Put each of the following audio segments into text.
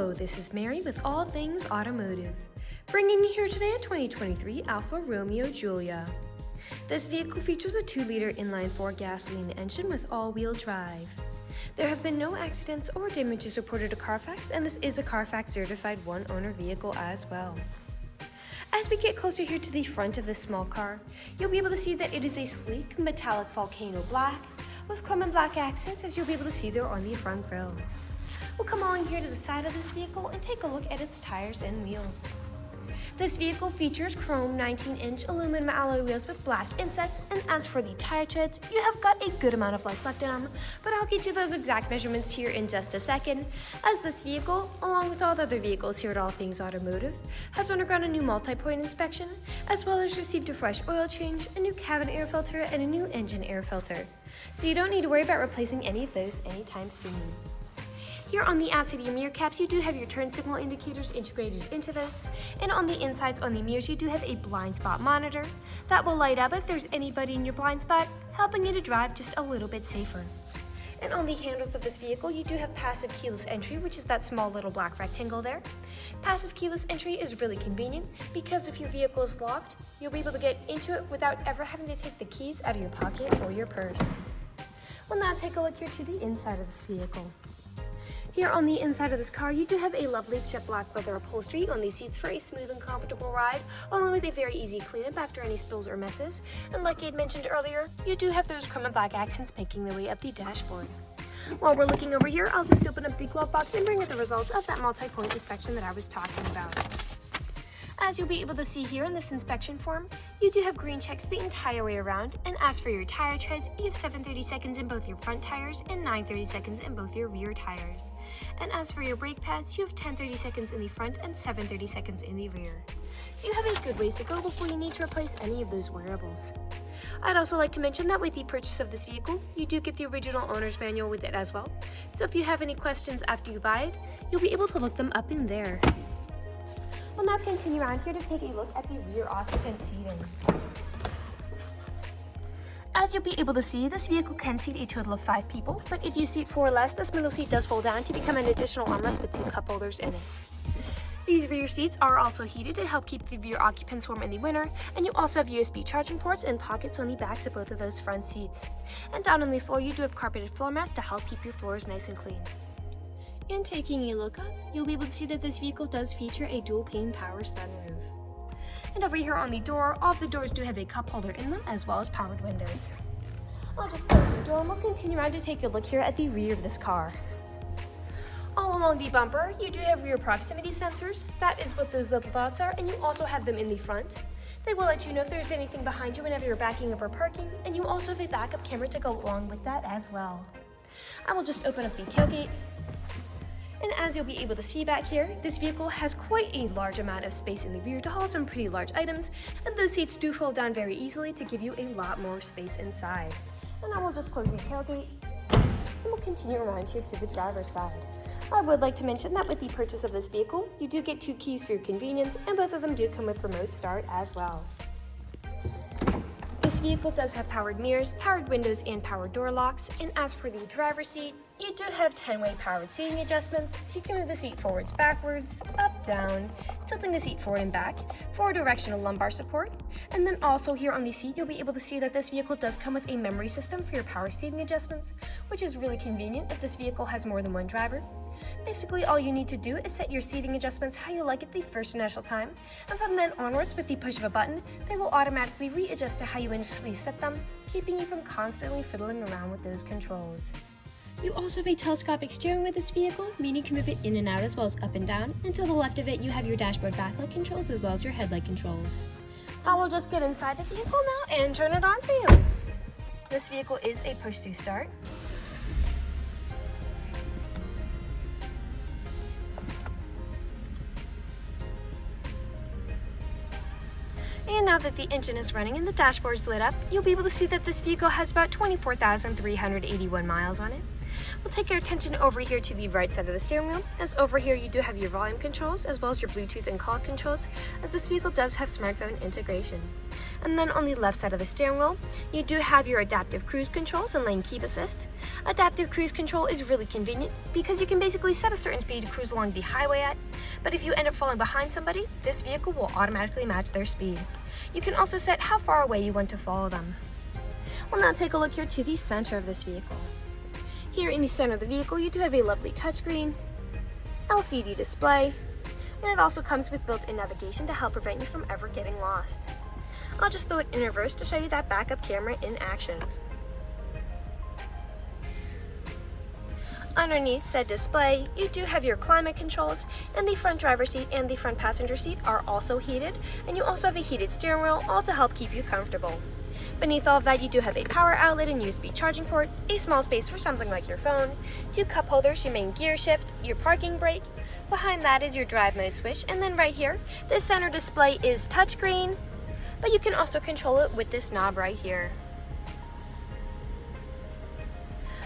Hello, this is Mary with All Things Automotive, bringing you here today a 2023 Alfa Romeo Giulia. This vehicle features a 2-liter inline-4 gasoline engine with all-wheel drive. There have been no accidents or damages reported to CARFAX, and this is a CARFAX certified one-owner vehicle as well. As we get closer here to the front of this small car, you'll be able to see that it is a sleek Metallic Vulcano Black with chrome and black accents, as you'll be able to see there on the front grille. We'll come along here to the side of this vehicle and take a look at its tires and wheels. This vehicle features chrome 19-inch aluminum alloy wheels with black insets, and as for the tire treads, you have got a good amount of life left in them, but I'll get you those exact measurements here in just a second, as this vehicle, along with all the other vehicles here at All Things Automotive, has undergone a new multi-point inspection, as well as received a fresh oil change, a new cabin air filter, and a new engine air filter. So you don't need to worry about replacing any of those anytime soon. Here on the outside of your mirror caps, you do have your turn signal indicators integrated into this, and on the insides on the mirrors, you do have a blind spot monitor that will light up if there's anybody in your blind spot, helping you to drive just a little bit safer. And on the handles of this vehicle, you do have passive keyless entry, which is that small little black rectangle there. Passive keyless entry is really convenient because if your vehicle is locked, you'll be able to get into it without ever having to take the keys out of your pocket or your purse. We'll now take a look here to the inside of this vehicle. Here on the inside of this car, you do have a lovely jet black leather upholstery on these seats for a smooth and comfortable ride, along with a very easy cleanup after any spills or messes. And like I had mentioned earlier, you do have those chrome and black accents making their way up the dashboard. While we're looking over here, I'll just open up the glove box and bring you the results of that multi-point inspection that I was talking about. As you'll be able to see here in this inspection form, you do have green checks the entire way around, and as for your tire treads, you have 7/30 seconds in both your front tires and 9/30 seconds in both your rear tires. And as for your brake pads, you have 10/30 seconds in the front and 7/30 seconds in the rear. So you have a good ways to go before you need to replace any of those wearables. I'd also like to mention that with the purchase of this vehicle, you do get the original owner's manual with it as well. So if you have any questions after you buy it, you'll be able to look them up in there. We'll now continue around here to take a look at the rear occupant seating. As you'll be able to see, this vehicle can seat a total of 5 people, but if you seat 4 or less, this middle seat does fold down to become an additional armrest with 2 cup holders in it. These rear seats are also heated to help keep the rear occupants warm in the winter, and you also have USB charging ports and pockets on the backs of both of those front seats. And down on the floor, you do have carpeted floor mats to help keep your floors nice and clean. And taking a look up, you'll be able to see that this vehicle does feature a dual-pane power sunroof. And over here on the door, all of the doors do have a cup holder in them, as well as powered windows. I'll just close the door and we'll continue around to take a look here at the rear of this car. All along the bumper, you do have rear proximity sensors. That is what those little dots are, and you also have them in the front. They will let you know if there's anything behind you whenever you're backing up or parking, and you also have a backup camera to go along with that as well. I will just open up the tailgate. And as you'll be able to see back here, this vehicle has quite a large amount of space in the rear to haul some pretty large items, and those seats do fold down very easily to give you a lot more space inside. And I will just close the tailgate, and we'll continue around here to the driver's side. I would like to mention that with the purchase of this vehicle, you do get 2 keys for your convenience, and both of them do come with remote start as well. This vehicle does have powered mirrors, powered windows, and powered door locks, and as for the driver's seat, you do have 10-way powered seating adjustments, so you can move the seat forwards, backwards, up, down, tilting the seat forward and back, for directional lumbar support. And then also here on the seat, you'll be able to see that this vehicle does come with a memory system for your power seating adjustments, which is really convenient if this vehicle has more than one driver. Basically, all you need to do is set your seating adjustments how you like it the first initial time, and from then onwards, with the push of a button, they will automatically readjust to how you initially set them, keeping you from constantly fiddling around with those controls. You also have a telescopic steering with this vehicle, meaning you can move it in and out as well as up and down, and to the left of it, you have your dashboard backlight controls as well as your headlight controls. I will just get inside the vehicle now and turn it on for you. This vehicle is a push-to start. And now that the engine is running and the dashboard is lit up, you'll be able to see that this vehicle has about 24,381 miles on it. We'll take our attention over here to the right side of the steering wheel, as over here you do have your volume controls as well as your Bluetooth and call controls, as this vehicle does have smartphone integration. And then on the left side of the steering wheel, you do have your adaptive cruise controls and lane keep assist. Adaptive cruise control is really convenient because you can basically set a certain speed to cruise along the highway at, but if you end up falling behind somebody, this vehicle will automatically match their speed. You can also set how far away you want to follow them. We'll now take a look here to the center of this vehicle. Here in the center of the vehicle, you do have a lovely touchscreen, LCD display, and it also comes with built-in navigation to help prevent you from ever getting lost. I'll just throw it in reverse to show you that backup camera in action. Underneath said display, you do have your climate controls, and the front driver's seat and the front passenger seat are also heated, and you also have a heated steering wheel, all to help keep you comfortable. Beneath all of that, you do have a power outlet and USB charging port, a small space for something like your phone, 2 cup holders, your main gear shift, your parking brake. Behind that is your drive mode switch, and then right here, this center display is touchscreen, but you can also control it with this knob right here.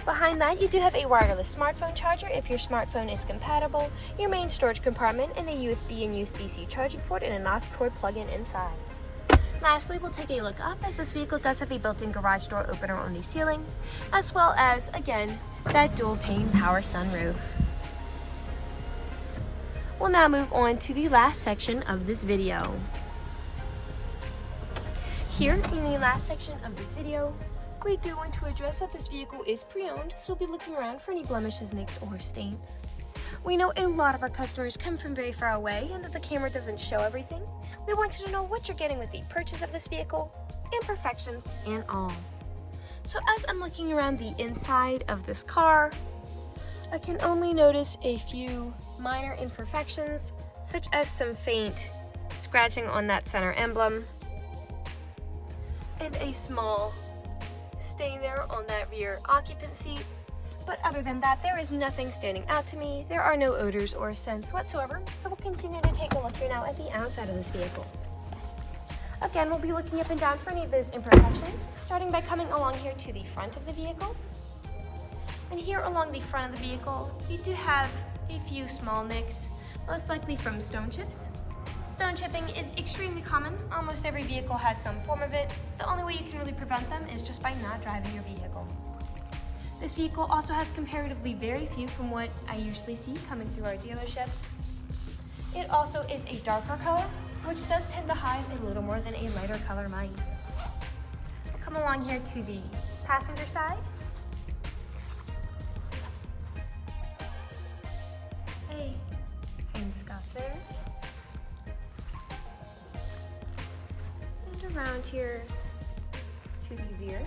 Behind that, you do have a wireless smartphone charger if your smartphone is compatible, your main storage compartment, and a USB and USB-C charging port and an aux cord plug-in inside. Lastly, we'll take a look up, as this vehicle does have a built-in garage door opener on the ceiling, as well as, again, that dual-pane power sunroof. We'll now move on to the last section of this video. Here, in the last section of this video, we do want to address that this vehicle is pre-owned, so we'll be looking around for any blemishes, nicks, or stains. We know a lot of our customers come from very far away and that the camera doesn't show everything. We want you to know what you're getting with the purchase of this vehicle, imperfections and all. So as I'm looking around the inside of this car, I can only notice a few minor imperfections, such as some faint scratching on that center emblem, and a small stain there on that rear occupant seat. But other than that, there is nothing standing out to me. There are no odors or scents whatsoever, so we'll continue to take a look here now at the outside of this vehicle. Again, we'll be looking up and down for any of those imperfections, starting by coming along here to the front of the vehicle. And here along the front of the vehicle, you do have a few small nicks, most likely from stone chips. Stone chipping is extremely common. Almost every vehicle has some form of it. The only way you can really prevent them is just by not driving your vehicle. This vehicle also has comparatively very few from what I usually see coming through our dealership. It also is a darker color, which does tend to hide a little more than a lighter color might. We'll come along here to the passenger side. A faint scuff there. And around here to the rear.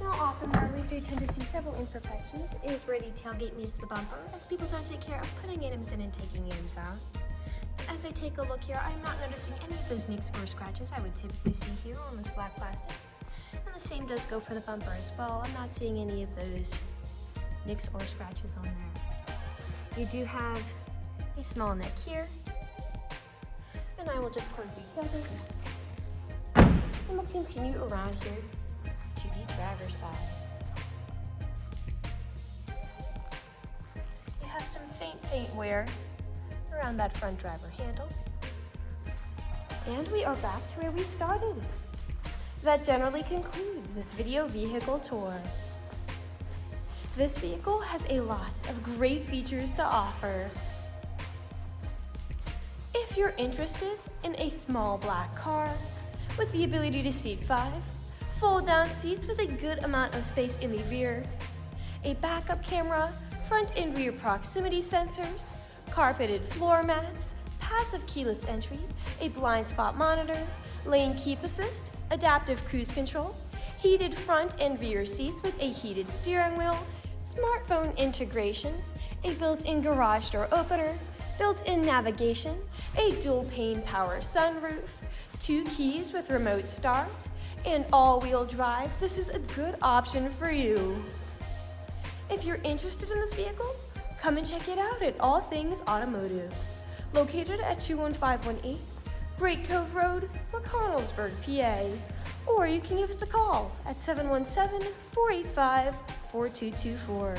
Now often where we do tend to see several imperfections is where the tailgate meets the bumper, as people don't take care of putting items in and taking items out. As I take a look here, I'm not noticing any of those nicks or scratches I would typically see here on this black plastic. And the same does go for the bumper as well. I'm not seeing any of those nicks or scratches on there. You do have a small neck here. And I will just close the tailgate. And we'll continue around here to the driver's side. You have some faint wear around that front driver handle. And we are back to where we started. That generally concludes this video vehicle tour. This vehicle has a lot of great features to offer. If you're interested in a small black car with the ability to seat 5, fold-down seats with a good amount of space in the rear, a backup camera, front and rear proximity sensors, carpeted floor mats, passive keyless entry, a blind spot monitor, lane keep assist, adaptive cruise control, heated front and rear seats with a heated steering wheel, smartphone integration, a built-in garage door opener, built-in navigation, a dual-pane power sunroof, 2 keys with remote start, and all-wheel drive. This is a good option for you. If you're interested in this vehicle, come and check it out at All Things Automotive, located at 21518 Great Cove Road, McConnellsburg, PA. Or you can give us a call at 717-485-4600. 4224.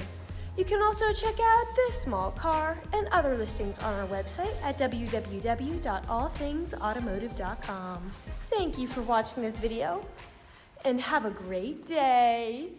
You can also check out this small car and other listings on our website at www.allthingsautomotive.com. Thank you for watching this video, and have a great day.